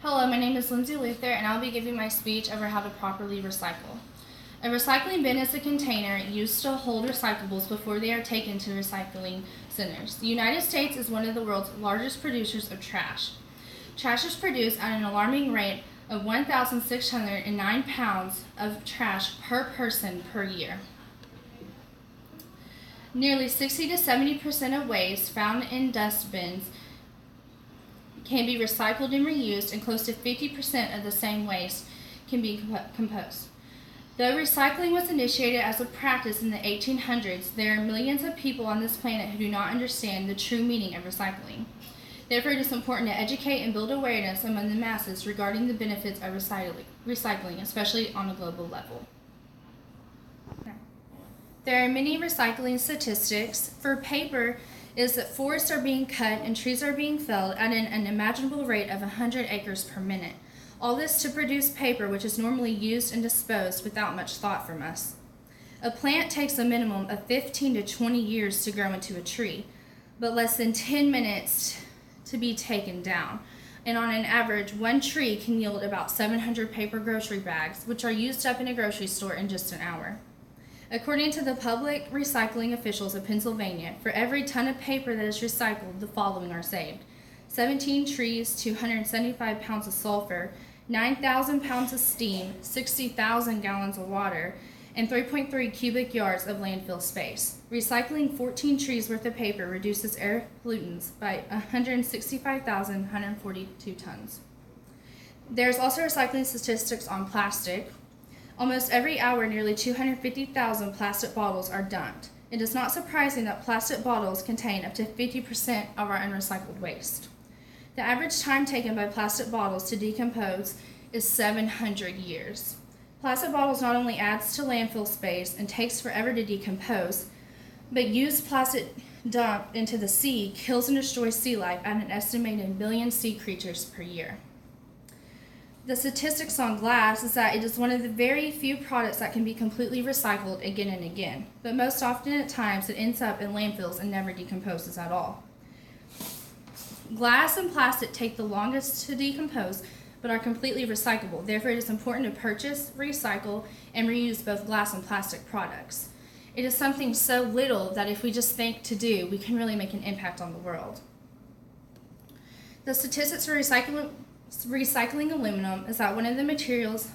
Hello, my name is Lensi and I'll be giving my speech over how to properly recycle. A recycling bin is a container used to hold recyclables before they are taken to recycling centers. The United States is one of the world's largest producers of trash. Trash is produced at an alarming rate of 1,609 pounds of trash per person per year. Nearly 60 to 70% of waste found in dust bins can be recycled and reused, and close to 50% of the same waste can be composed. Though recycling was initiated as a practice in the 1800s, there are millions of people on this planet who do not understand the true meaning of recycling. Therefore, it is important to educate and build awareness among the masses regarding the benefits of recycling, especially on a global level. There are many recycling statistics. For paper, is that forests are being cut and trees are being felled at an unimaginable rate of 100 acres per minute. All this to produce paper, which is normally used and disposed without much thought from us. A plant takes a minimum of 15 to 20 years to grow into a tree, but less than 10 minutes to be taken down. And on an average, one tree can yield about 700 paper grocery bags, which are used up in a grocery store in just an hour. According to the public recycling officials of Pennsylvania, for every ton of paper that is recycled, the following are saved: 17 trees, 275 pounds of sulfur, 9,000 pounds of steam, 60,000 gallons of water, and 3.3 cubic yards of landfill space. Recycling 14 trees worth of paper reduces air pollutants by 165,142 tons. There's also recycling statistics on plastic. Almost every hour, nearly 250,000 plastic bottles are dumped. It is not surprising that plastic bottles contain up to 50% of our unrecycled waste. The average time taken by plastic bottles to decompose is 700 years. Plastic bottles not only adds to landfill space and takes forever to decompose, but used plastic dumped into the sea kills and destroys sea life at an estimated billion sea creatures per year. The statistics on glass is that it is one of the very few products that can be completely recycled again and again, but most often at times it ends up in landfills and never decomposes at all. Glass and plastic take the longest to decompose, but are completely recyclable. Therefore, it is important to purchase, recycle, and reuse both glass and plastic products. It is something so little that if we just think to do, we can really make an impact on the world. The statistics for recycling aluminum is that one of the materials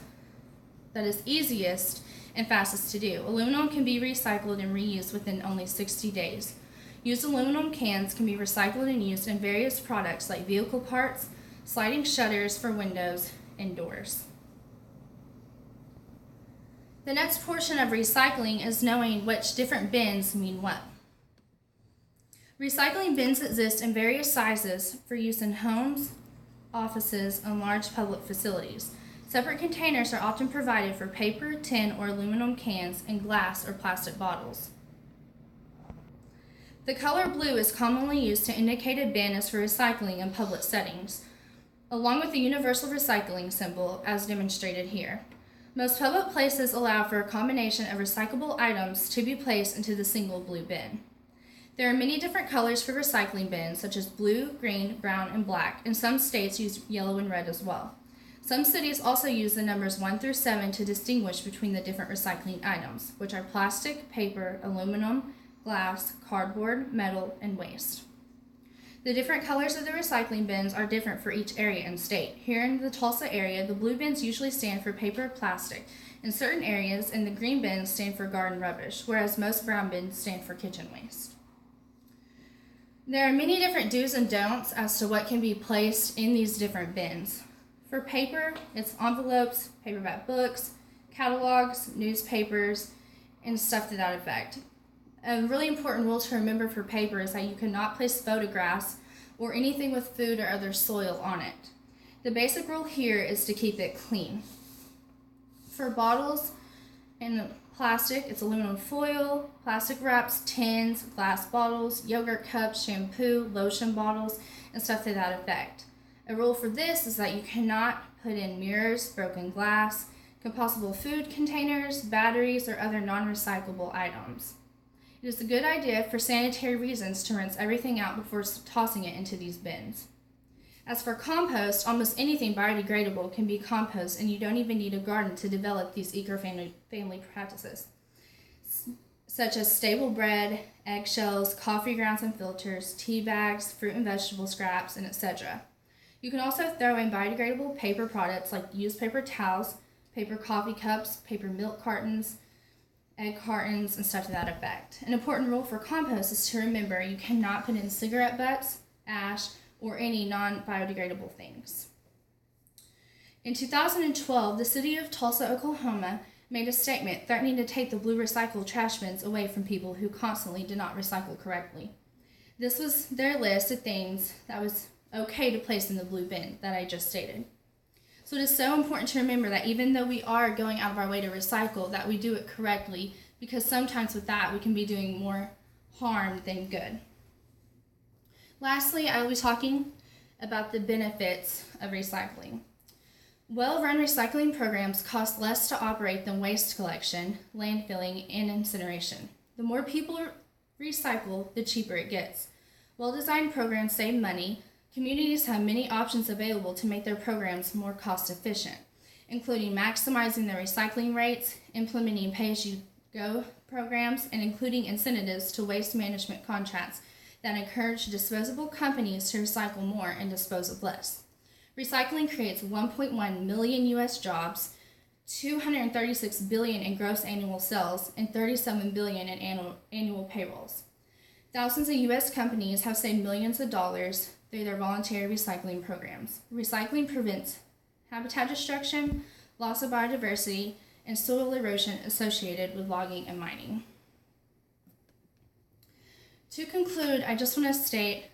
that is easiest and fastest to do. Aluminum can be recycled and reused within only 60 days. Used aluminum cans can be recycled and used in various products like vehicle parts, sliding shutters for windows, and doors. The next portion of recycling is knowing which different bins mean what. Recycling bins exist in various sizes for use in homes, offices, and large public facilities. Separate containers are often provided for paper, tin, or aluminum cans, and glass or plastic bottles. The color blue is commonly used to indicate a bin as for recycling in public settings, along with the universal recycling symbol as demonstrated here. Most public places allow for a combination of recyclable items to be placed into the single blue bin. There are many different colors for recycling bins, such as blue, green, brown, and black, and some states use yellow and red as well. Some cities also use the numbers 1 through 7 to distinguish between the different recycling items, which are plastic, paper, aluminum, glass, cardboard, metal, and waste. The different colors of the recycling bins are different for each area and state. Here in the Tulsa area, the blue bins usually stand for paper or plastic. In certain areas, and the green bins stand for garden rubbish, whereas most brown bins stand for kitchen waste. There are many different do's and don'ts as to what can be placed in these different bins. For paper, it's envelopes, paperback books, catalogs, newspapers, and stuff to that effect. A really important rule to remember for paper is that you cannot place photographs or anything with food or other soil on it. The basic rule here is to keep it clean. For bottles and plastic, it's aluminum foil, plastic wraps, tins, glass bottles, yogurt cups, shampoo, lotion bottles, and stuff to that effect. A rule for this is that you cannot put in mirrors, broken glass, compostable food containers, batteries, or other non-recyclable items. It is a good idea for sanitary reasons to rinse everything out before tossing it into these bins. As for compost, almost anything biodegradable can be compost, and you don't even need a garden to develop these eco-friendly practices, such as stable bread, eggshells, coffee grounds and filters, tea bags, fruit and vegetable scraps, and etc. You can also throw in biodegradable paper products like used paper towels, paper coffee cups, paper milk cartons, egg cartons, and stuff to that effect. An important rule for compost is to remember you cannot put in cigarette butts, ash, or any non-biodegradable things. In 2012, the city of Tulsa, Oklahoma made a statement threatening to take the blue recycled trash bins away from people who constantly did not recycle correctly. This was their list of things that was okay to place in the blue bin that I just stated. So it is so important to remember that even though we are going out of our way to recycle, that we do it correctly, because sometimes with that we can be doing more harm than good. Lastly, I will be talking about the benefits of recycling. Well-run recycling programs cost less to operate than waste collection, landfilling, and incineration. The more people recycle, the cheaper it gets. Well-designed programs save money. Communities have many options available to make their programs more cost-efficient, including maximizing their recycling rates, implementing pay-as-you-go programs, and including incentives to waste management contracts that encourage disposable companies to recycle more and dispose of less. Recycling creates 1.1 million U.S. jobs, 236 billion in gross annual sales, and 37 billion in annual payrolls. Thousands of U.S. companies have saved millions of dollars through their voluntary recycling programs. Recycling prevents habitat destruction, loss of biodiversity, and soil erosion associated with logging and mining. To conclude, I just want to state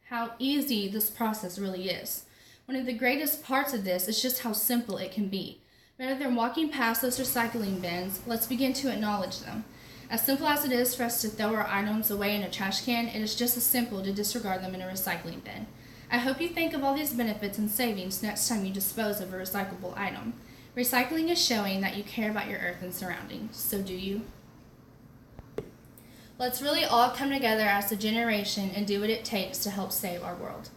how easy this process really is. One of the greatest parts of this is just how simple it can be. Rather than walking past those recycling bins, let's begin to acknowledge them. As simple as it is for us to throw our items away in a trash can, it is just as simple to disregard them in a recycling bin. I hope you think of all these benefits and savings next time you dispose of a recyclable item. Recycling is showing that you care about your earth and surroundings, so do you? Let's really all come together as a generation and do what it takes to help save our world.